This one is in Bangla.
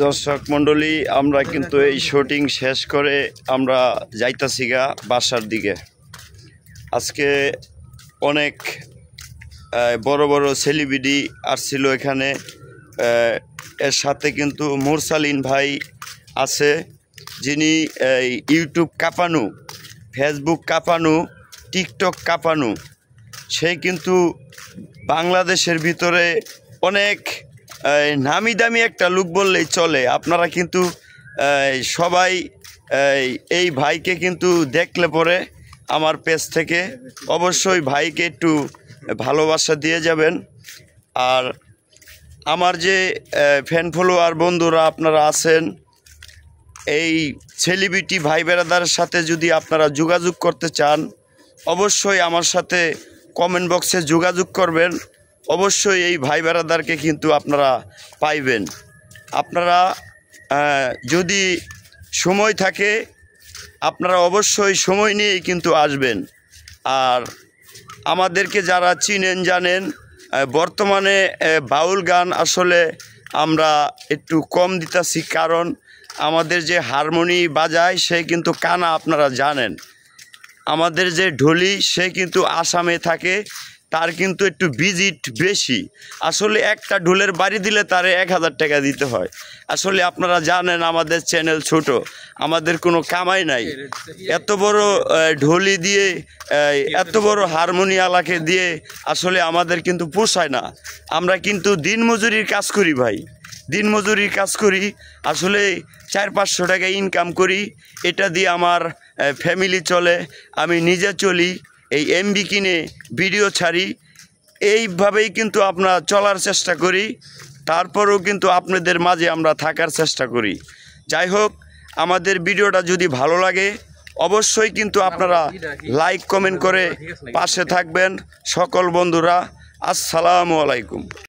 দর্শক মণ্ডলী, আমরা কিন্তু এই শুটিং শেষ করে আমরা যাইতাছি গা বাসার দিকে। আজকে অনেক বড় বড় সেলিব্রিটি আসছিল এখানে। এর সাথে কিন্তু মুরসালিন ভাই আছে, যিনি ইউটিউব কাঁপানো, ফেসবুক কাঁপানো, টিকটক কাঁপানো। সে কিন্তু বাংলাদেশের ভিতরে অনেক নামি দামি একটা লুক বললেই চলে। আপনারা কিন্তু সবাই এই ভাইকে কিন্তু দেখলে পরে আমার পেজ থেকে অবশ্যই ভাইকে একটু ভালোবাসা দিয়ে যাবেন। আর আমার যে ফ্যান ফলোয়ার বন্ধুরা আপনারা আছেন, এই সেলিব্রিটি ভাই বেরাদারের সাথে যদি আপনারা যোগাযোগ করতে চান, অবশ্যই আমার সাথে কমেন্ট বক্সে যোগাযোগ করবেন। অবশ্যই এই ভাই বেরাদারকে কিন্তু আপনারা পাইবেন। আপনারা যদি সময় থাকে আপনারা অবশ্যই সময় নিয়েই কিন্তু আসবেন। আর আমাদেরকে যারা চিনেন জানেন, বর্তমানে বাউল গান আসলে আমরা একটু কম দিতেছি, কারণ আমাদের যে হারমোনি বাজায় সে কিন্তু কানা, আপনারা জানেন। আমাদের যে ঢোলি সে কিন্তু আসামে থাকে, তার কিন্তু একটু ভিজিট বেশি। আসলে একটা ঢোলের বাড়ি দিলে তারে 1000 টাকা দিতে হয়। আসলে আপনারা জানেন আমাদের চ্যানেল ছোট, আমাদের কোনো কামাই নাই। এত বড় ঢোলি দিয়ে, এত বড় হারমোনিয়ালাকে দিয়ে আসলে আমাদের কিন্তু পোষায় না। আমরা কিন্তু দিনমজুরির কাজ করি ভাই, দিনমজুরির কাজ করি। আসলে 400-500 টাকা ইনকাম করি, এটা দিয়ে আমার ফ্যামিলি চলে, আমি নিজে চলি। এই এমবি কিনে ভিডিও ছাড়ি, এইভাবেই কিন্তু আমরা চলার চেষ্টা করি। তারপরেও কিন্তু আপনাদের মাঝে আমরা থাকার চেষ্টা করি। যাই হোক, আমাদের ভিডিওটা যদি ভালো লাগে অবশ্যই কিন্তু আপনারা লাইক কমেন্ট করে পাশে থাকবেন। সকল বন্ধুরা আসসালামু আলাইকুম।